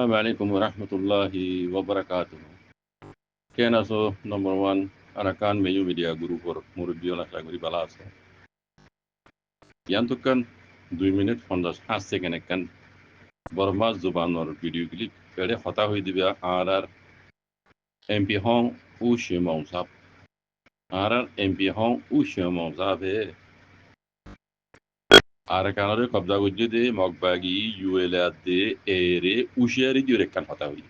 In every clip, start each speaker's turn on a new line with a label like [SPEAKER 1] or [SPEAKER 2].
[SPEAKER 1] Assalamu alaikum warahmatullahi wabarakatuh. Kena so number one anakan meyu media guru for murubio na saguri balas. Yan tukan 2 minute fondas has second kan bormas zuban or video clip pede hota hui dibya arar MP hong u shimong sap arar MP hong u shimong sap he ara kanare kabza gujje de mogbagi ULA de ere ushari direk kan hota hui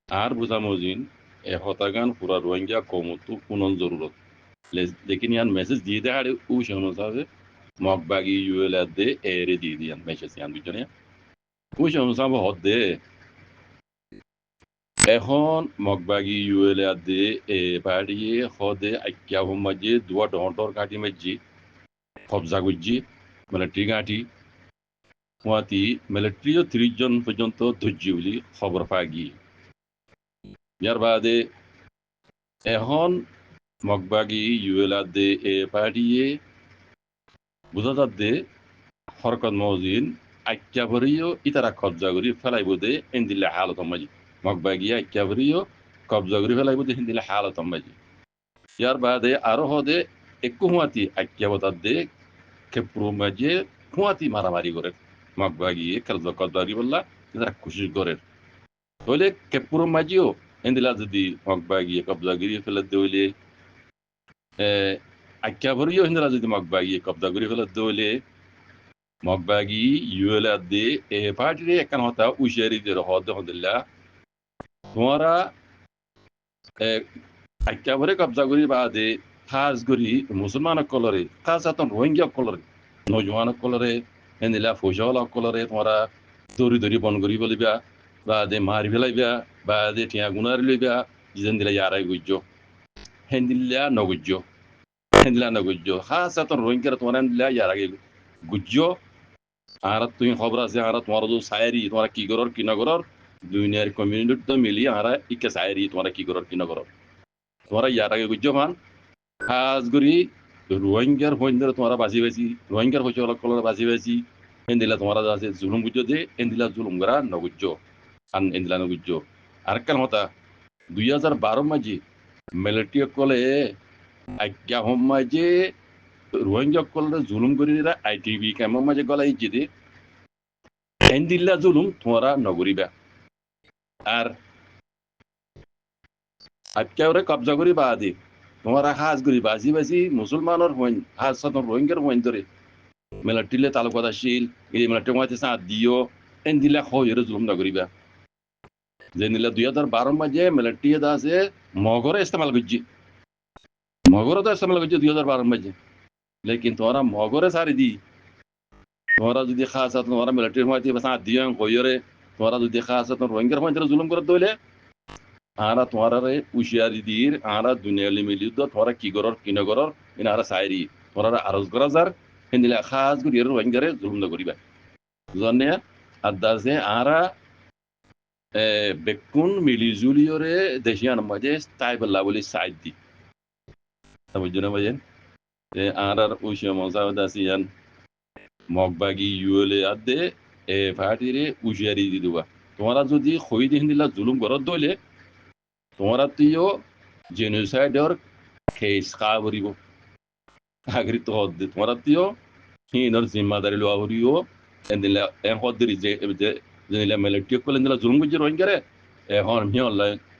[SPEAKER 1] আর বুঝামজিন এ হতাগান পুরা রোহিঙ্গা কমতু পুনন জরুরত लेकिन यान message दिए दे आड़े ऊ शनो साहब मकबागी UL दे array दिए दियान message यान बिजने ऊ शनो साहब হদে এখন মকবাগি ইউএল দে এ পাড়িয়ে হদে আইকিয়া মাঝে দুয়া ডন্টর কাটি মাঝি কবজা গুজি মিলিটারি গাঁটি হুয়াতি মিলিটারিও 30 জন পর্যন্ত ধৈর্য বলি খবর পাগি ইয়ার বাদে এখন মকবাগি ইউএল দে এ পাড়িয়ে বুঝা যাচ্ছে হরকত মজিন আইক্যাবরিও ইতারা কবজা করি ফেলাইব দে এন্দিলে হালত মাঝি মকবাগিয়া আইক্যাবরিও কবজা করি ফেলাইব দে এন্দিলে হালত মাঝি ইয়ার বাদে আরো হদে একু হুয়াতি আইক্যাবতার দে খেপ্রু মাঝে হুয়াতি মারামারি করে মকবাগিয়ে কবজা করি বললা ইতারা খুশি করে হইলে খেপ্রু মাঝিও এন্দিলা যদি মকবাগিয়ে কবজা করি ফেলে দইলে আইক্যাবরিও এন্দিলা যদি মকবাগিয়ে কবজা করি ফেলে দইলে মকবাগি ইউএল দে এ পার্টিরে একখান হতা উশারি দে হদ হদিল্লা তোমারা একেবারে কবজা করি বাদে খাস করি মুসলমান কলরে খাস আতন রোহিঙ্গা কলরে নজওয়ান কলরে এনিলা ফৌজল কলরে তোমারা দৌড়ি দৌড়ি বন করি বলিবা বাদে মারি ফেলাইবা বাদে টিয়া গুনারি লইবা যেন দিলা ইয়ারাই গুজ্জ হেন্দিলা নগুজ্জ খাস আতন রোহিঙ্গা তোমারা দিলা ইয়ারাগে গুজ্জ আর তুই খবর আছে আর তোমার যে সায়রি তোমরা কি করর কি না করর দুনিয়ার কমিউনিটি তো মিলি আর ইকে সায়রি তোমরা কি করর কি না করর তোমরা ইয়ার আগে গুজ্জ মান খাস করি রোহিঙ্গার হইন্দর তোমরা বাজি রোহিঙ্গার হইছে কলর বাজি এন্দিলা তোমরা আছে জুলুম গুজ্জ দে এন্দিলা জুলুম গরা নগুজ্জ আন এন্দিলা নগুজ্জ আর কাল হতা 2012 মাঝে মিলিটারি কলে আজ্ঞা হম মাঝে রোহিঙ্গা কলরে জুলুম করি আইটিবি কেমন মাঝে গলাই জিদে এন্দিল্লা জুলুম তোমরা নগরিবা আর আজকে কবজা করি বাদে তোমরা হাজ করি বাজি মুসলমানের হইন হাজ সাতন রোহিঙ্গার হইন ধরে মিলিটারিলে তালুকাত আসিল এই মিলিটারি মাঝে সাথ দিও এন্দিল্লা হইরে জুলুম নগরিবা যে নিলা 2012 মাঝে মিলিটারি আছে মগরে ইস্তেমাল করছি মগরে তো ইস্তেমাল করছি 2012 মাঝে লেকিন তোমরা মগরে সারি দি তোমরা যদি খাস তোমরা মিলিটারি মাঝে সাথ দিও হইরে তোমরা যদি খাস রোহিঙ্গার হইন ধরে জুলুম করে দইলে আরা তোমারা উশিয়ারি দির আরা দুনিয়ালি মিলিদ তোমরা কি করর কি না করর ইন আরা সাইরি তোমরা আরজ করা যার হিন্দিলা খাস করি রোহিঙ্গারে জুলুম না করিবা জনে আদাজে আরা বেকুন মিলি জুলিয়রে দেশিয়ান মাঝে স্টাইবল্লা বলি সাইড দি বুঝছো ভাইয়েন আরার উশিয়া মজাওদা সিয়ান মগবাগি ইউএলএ আদে এ ফাটিরে উশিয়ারি দি দুবা তোমরা যদি খই দি হিন্দিলা জুলুম করত দইলে তোমরা তুইও জেনোসাইডর কেস খাবরিব আগরি তো হদ তোমরা তুইও হিনর জিম্মাদারি লওয়া হরিও এন্দিলা এ হদরি যে যেনিলা মিলিটারি কলেন দিলা জুলুম গুজি রোহিঙ্গারে এখন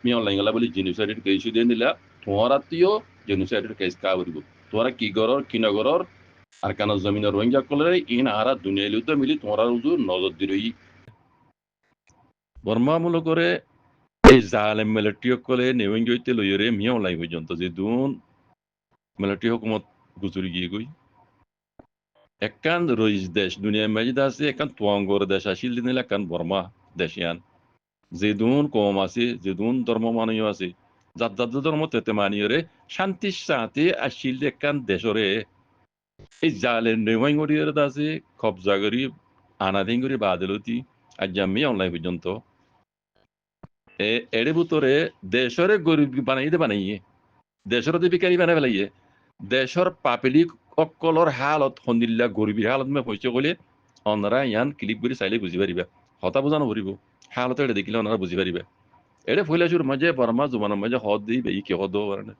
[SPEAKER 1] মিয়ন লাইঙ্গালা বলি জেনোসাইডের কেস দিয়ে দিলা তোমরা তুইও জেনোসাইডের কেস খাবরিব তোমরা কি গরর কি না গরর আর কেন জমিনের রোহিঙ্গা কলরে ইন আরা দুনিয়া লুদ্ধ মিলি তোমরা উজু নজর দিরই বর্মামূলক করে এই জালেম মিলিটারি কলে নেওয়েঙ্গি হইতে লইরে মিয়াও লাই পর্যন্ত যে দুন মিলিটারি হুকুমত গুজরি গিয়ে গই একখান রইস দেশ দুনিয়ার মাঝে আছে একখান তোয়াঙ্গর দেশ আসিল দিন একখান বর্মা দেশিয়ান যে দুন কম আছে যে দুন ধর্ম মানীয় আছে যার যার ধর্ম তেতে মানিয়রে শান্তি সাথে আসিল একখান দেশরে এই জালেম নেওয়াঙ্গরিয়র আছে কবজা করি আনাদিন করি বাদলতি আজ আমি অনলাইন পর্যন্ত এর ভিতরে দেশরে গরিব বানাইয়ে দেশর ভিকারি বানাই পেলাইয়ে দেশর পাবলিক অকলর হালত সন্দিল্লা গরিবীর হালত মে হয়েছে বলে অনরা ইয়ান ক্লিক করে চাইলে বুঝি পারিবা হতা বোঝানো পড়িব হালতে এটা দেখিলে ওনারা বুঝি পারিবে এটা ফইলাসুর মাঝে বর্মা জমানোর মাঝে হদ দিই ই কি হদ পারে না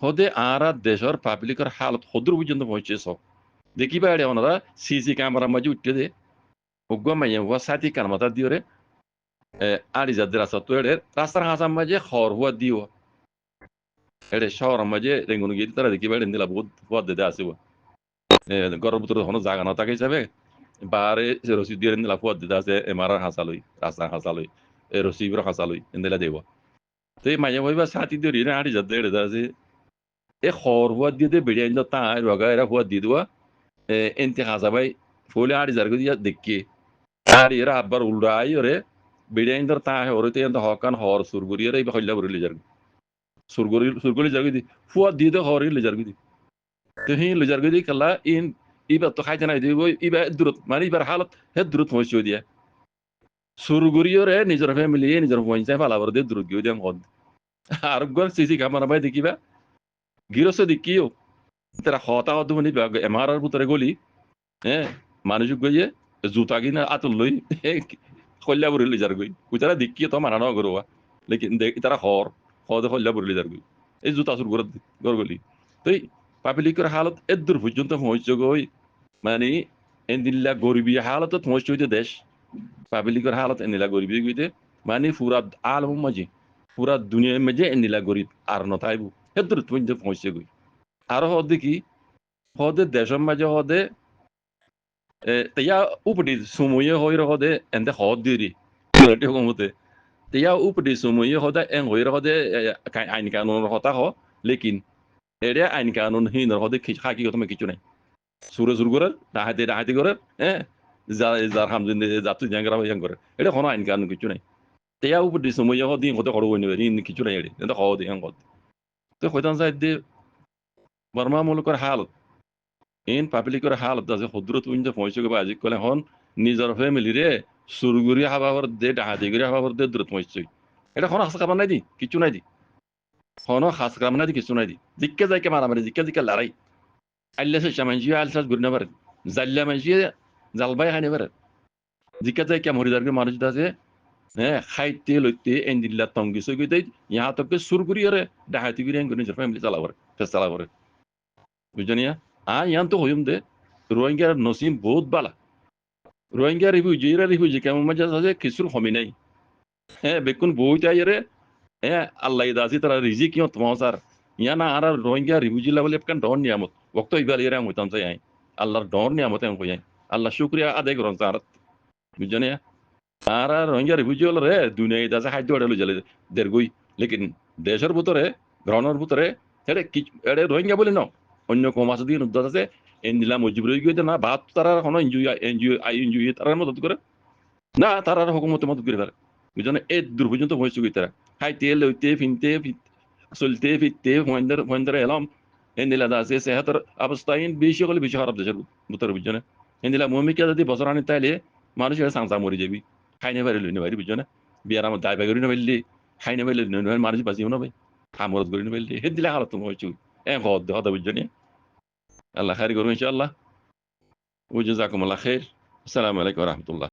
[SPEAKER 1] হদে আর দেশের পাবলিকের হালত হদুর পর্যন্ত পৌঁছে সব দেখিবা এটা ওনারা সিসি ক্যামেরার মাঝে উঠতে দে উগ্র মাইয়া হুয়া সাথী কারমাতা দিওরে আড়ি যাদের রাস্তা তো এর রাস্তার হাসার মাঝে খর হুয়া দিও এটা শহরের মাঝে রেঙ্গুন গিয়ে তারা দেখিবা এটা নিলা বহুত হুয়া দিতে আসিব গরম ভিতরে কোনো জায়গা না থাকে হিসাবে বারে রসি দিয়ে নিলা হুয়া দিতে আছে এমারার হাসালই রাস্তার হাসালই রসিবর হাসালই এন্দেলা দেব তো এই মাঝে ভাইবা সাথী দিয়ে আড়ি যাদের এটা আছে এ খর হুয়া দিয়ে বেড়ে আইন তা রগা এরা হুয়া দিয়ে দেওয়া এনতে হাসাবাই ফলে আড়ি যার দিয়া দেখি আর এরা আবার উল্ডাই ওরে বেড়ে আইন তা ওরে তো হকান হর সুরগুরি এরা এবার হল্লা বলে যার সুরগুলি যার দি ফুয়া দিয়ে দে হর লেজার গদি তো হি লেজার গদি কালা ইন ইবার তো খাইতে নাই দিব ইবার দূরত মানে ইবার হালত হে দূরত হইছে দিয়া সুরগুরি ওরে নিজের ফ্যামিলি নিজের পঞ্চায়েত পালাবার দিয়ে দূরত গিয়ে দিয়া হদ আর গর সিসি ক্যামেরা ভাই দেখিবা গিরসে দেখিও তারা হতা হত মানে এমআরআর ভিতরে গলি হ্যাঁ মানুষ গইয়ে জুতা কিনা আতল লই কল্যা বরি লিজার গই কুতারা দেখিয়ে তো মানা ন গরোয়া লেকিন তারা হর হদে কল্যা বরি লিজার গই এই জুতা সুর গর গলি তো পাবলিকের হালত এদূর পর্যন্ত পৌঁছে গই মানে এন্দিল্লা গরিবী হালত পৌঁছে হইতে দেশ পাবলিকের হালত এনিলা গরিবী গইতে মানে পুরা আলম মাঝে পুরা দুনিয়ার মাঝে এনিলা গরিব আর নথাইবু এদূর পর্যন্ত পৌঁছে গই আর হদে কি হদে দেশের মাঝে হদে তিয়া উপদি sumuye hoire hode ende hodiri det gomote তিয়া উপদি sumuye hode en hoire hode kan ain kanun hota ho lekin ere ain kanun hin hode khaki gotome kichu নাই সুরে সুর করে ডাহাতি করে হ্যাঁ যার হামজিন যাত্রী জাঙ্গরা হইয়াং করে এটা কোনো আইন কানুন কিছু নাই তিয়া উপদি sumuye hode হতে করো হইনি কিছু নাই এটা হদে হ্যাঁ হদ তো হইতান সাইড বর্মা মুলুকের হালত ইন পাবলিকের হালত আছে হদ্রত উইন্ড পৌঁছে গেবা আজি কলে হন নিজের ফ্যামিলি রে সুরগুরি হাবাবর দে ডাহাদিগুরি হাবাবর দে দ্রুত পৌঁছে এটা কোনো হাস কাম নাই দি কিছু নাই দি কোনো হাস কাম নাই দি কিছু নাই দি জিক্কে যাইকে মারামারি জিক্কে লড়াই আল্লা সে চামানজি আলসাস গুরনা পারে জাল্লা মানজি জালবাই খাইনে পারে জিক্কে যাইকে মরিদারকে মানুষ আছে হ্যাঁ খাইতে লইতে এন্দিল্লা তঙ্গি সই দেই ইহা তকে সুরগুরি রে ডাহাদিগুরি এন নিজের ফ্যামিলি চালাবরে ফেস চালাবরে বুঝনিয়া ইয়ান তো হইম দে রোহিঙ্গার নসিম বহুত বালা রোহিঙ্গা রিফিউজি কেমন মজা আছে কিছুর হমি নাই হ্যাঁ বেকুন বইতে আইরে হ্যাঁ আল্লাহ দাসি তারা রিজি কিয় তোমার স্যার ইয়া না আর রোহিঙ্গা রিফিউজি লেভেল এপকান ডর নিয়ামত ওক্ত ইবাল ইরা হইতাম চাই আই আল্লাহর ডর নিয়ামত এম কই আল্লাহ শুকরিয়া আদায় করন স্যার বুঝনে আর রোহিঙ্গা রিফিউজি হল রে দুনিয়ায় দাসে খাদ্য অর্ডার জ্বালে দেড়গুই লেকিন দেশের ভিতরে গ্রহণের ভিতরে এটা রোহিঙ্গা বলে ন অন্য কম আছে দিয়ে উদ্দাস আছে এনদিলা মজিব রয়ে গিয়ে না ভাত তারা কোনো এনজিও তারা মদত করে না তারা হুকুমতে মদত করে পারে বুঝলেন এই দূর পর্যন্ত হয়েছে তারা খাইতে লইতে ফিনতে চলতে ফিরতে হইন্দার এলাম এনদিলা আছে সেহাতের অবস্থা বেশি হলে বেশি খারাপ দেশের ভিতরে বুঝছো না এনদিলা মমিকা যদি বছর আনি তাইলে মানুষ এটা সাংসা মরে যাবি খাই নেবারে লই নেবারি বুঝছো না বিয়ার আমার দায় বাগরি নেবাইলি খাই নেবাইলে মানুষ বাঁচিও না ভাই খামরত করি নেবাইলি হে দিলে হালত তুমি হয়েছে হদ হদা বুঝছো না আল্লাহ খারি করবো ইনশাআল্লাহ ওজাকুমুল্লাহ খের আসসালামু আলাইকুম রহমতুল্লাহ